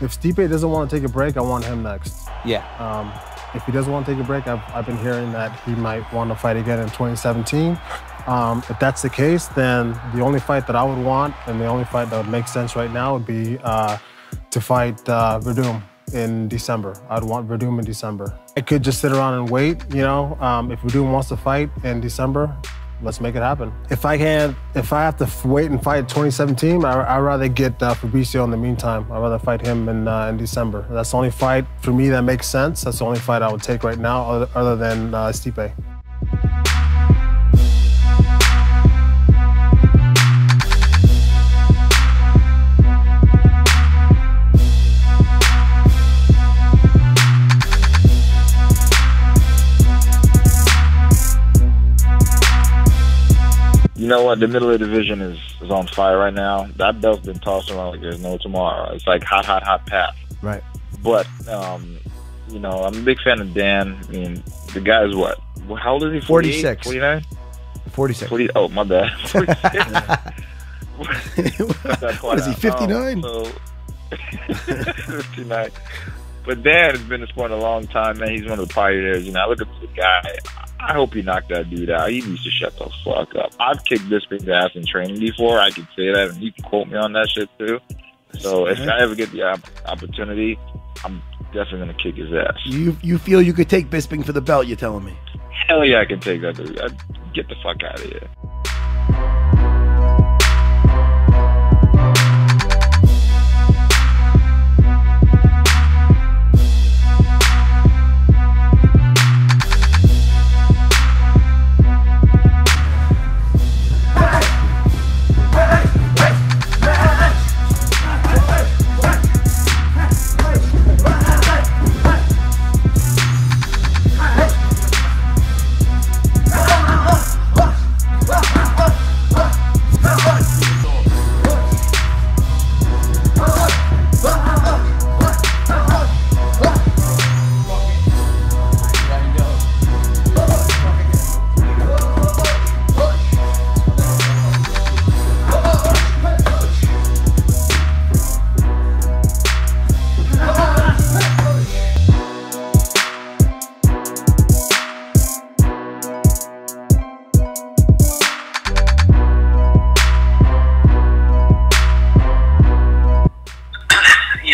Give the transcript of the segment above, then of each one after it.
If Stipe doesn't want to take a break, I want him next. Yeah. If he doesn't want to take a break, I've been hearing that he might want to fight again in 2017. If that's the case, then the only fight that I would want and the only fight that would make sense right now would be to fight Verdum in December. I'd want Verdum in December. I could just sit around and wait, you know. If Verdum wants to fight in December, let's make it happen. If I have to wait and fight 2017, I'd rather get Fabricio in the meantime. I'd rather fight him in December. That's the only fight for me that makes sense. That's the only fight I would take right now other than Stipe. You know what? The middle of the division is on fire right now. That belt's been tossed around like there's no tomorrow. It's like hot, hot, hot path. Right. But, you know, I'm a big fan of Dan. I mean, the guy is what? How old is he? 46. 49? 46. 40, oh, my bad. 46. What is he, 59? 59. But Dan has been in the sport a long time, man. He's one of the pioneers. You know, I look at the guy. I hope he knocked that dude out. He needs to shut the fuck up. I've kicked Bisping's ass in training before. I can say that, and you can quote me on that shit too. So if I ever get the opportunity, I'm definitely gonna kick his ass. You feel you could take Bisping for the belt? You're telling me? Hell yeah, I can take that dude. Get the fuck out of here.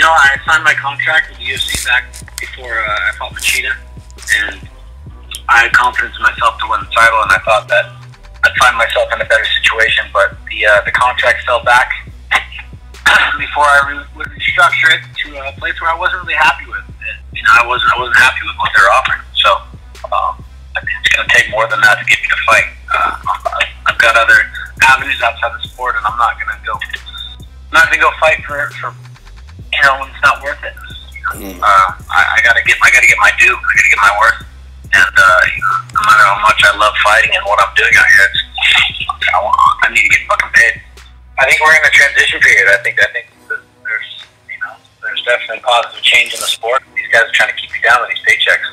I signed my contract with the UFC back before I fought Machida, and I had confidence in myself to win the title, and I thought that I'd find myself in a better situation, but the contract fell back before I would restructure it to a place where I wasn't really happy with it. You know, I wasn't happy with what they were offering, so it's going to take more than that to get me to fight. I've got other avenues outside the sport, and I'm not going to go fight for you know, when it's not worth it. I gotta get my due. I gotta get my worth. And you know, no matter how much I love fighting and what I'm doing out here, I need to get fucking paid. I think we're in a transition period. I think that there's definitely positive change in the sport. These guys are trying to keep you down with these paychecks,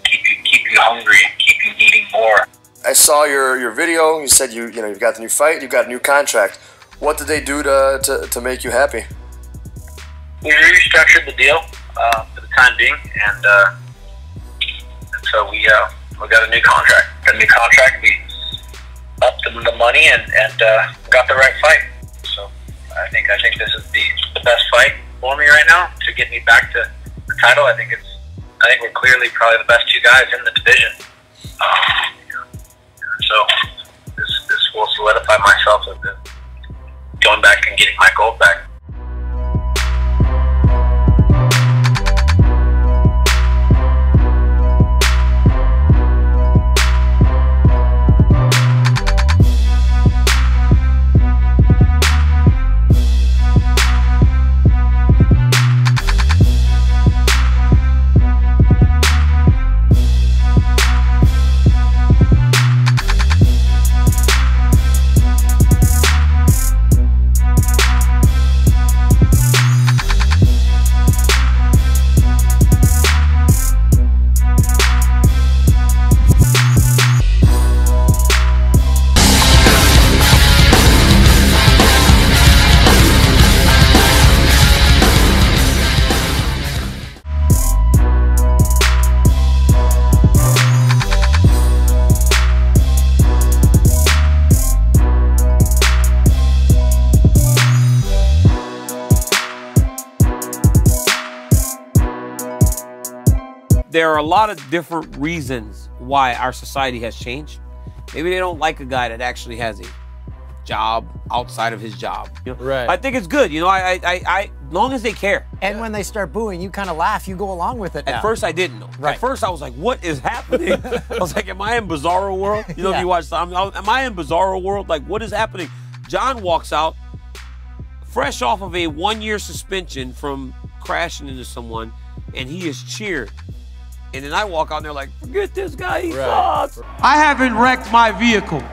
keep you hungry, keep you needing more. I saw your video. You said you've got the new fight, you've got a new contract. What did they do to make you happy? We restructured the deal for the time being, and so we got a new contract. We upped the money and got the right fight. So I think this is the best fight for me right now to get me back to the title. I think we're clearly probably the best two guys in the division. So this will solidify myself as going back and getting my gold back. There are a lot of different reasons why our society has changed. Maybe they don't like a guy that actually has a job outside of his job. You know? Right. I think it's good. You know, I long as they care. And when they start booing, you kind of laugh. You go along with it now. At first, I didn't know. Right. At first, I was like, what is happening? I was like, am I in Bizarro World? You know, if you watch, am I in Bizarro World? Like, what is happening? John walks out, fresh off of a 1-year suspension from crashing into someone, and he is cheered. And then I walk out there like, forget this guy, he sucks. I haven't wrecked my vehicle.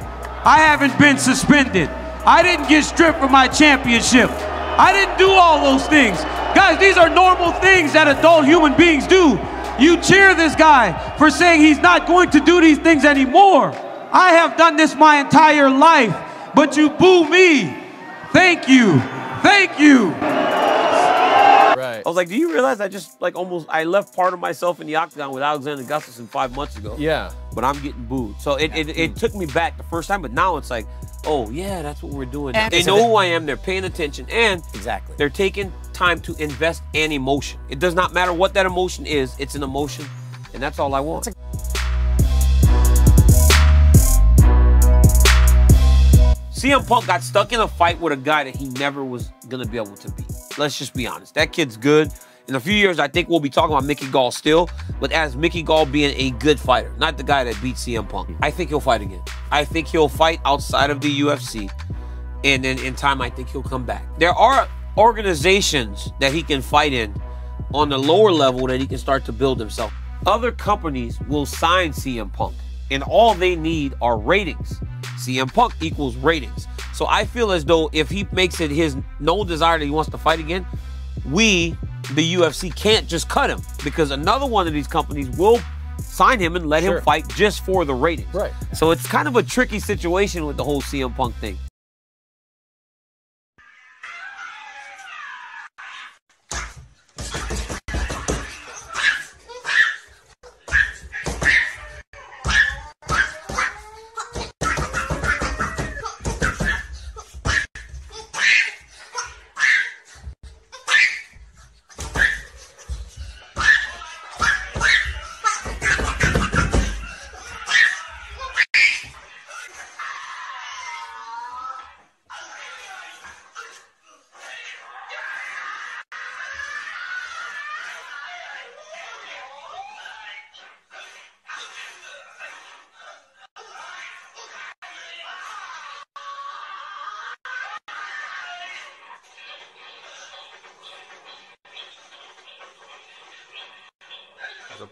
I haven't been suspended. I didn't get stripped from my championship. I didn't do all those things. Guys, these are normal things that adult human beings do. You cheer this guy for saying he's not going to do these things anymore. I have done this my entire life, but you boo me. Thank you. Thank you. Right. I was like, do you realize I left part of myself in the octagon with Alexander Gustafsson 5 months ago? Yeah. But I'm getting booed. So it took me back the first time, but now it's like, oh yeah, that's what we're doing. And they know who I am, they're paying attention, and Exactly. they're taking time to invest an emotion. It does not matter what that emotion is, it's an emotion, and that's all I want. CM Punk got stuck in a fight with a guy that he never was gonna be able to beat. Let's just be honest. That kid's good. In a few years, I think we'll be talking about Mickey Gall still, but as Mickey Gall being a good fighter, not the guy that beat CM Punk. I think he'll fight again. I think he'll fight outside of the UFC, and then in time, I think he'll come back. There are organizations that he can fight in on the lower level that he can start to build himself. Other companies will sign CM Punk, and all they need are ratings. CM Punk equals ratings. So I feel as though if he makes it his no desire that he wants to fight again, we, the UFC, can't just cut him, because another one of these companies will sign him and let him fight just for the ratings. Right. So it's kind of a tricky situation with the whole CM Punk thing. as a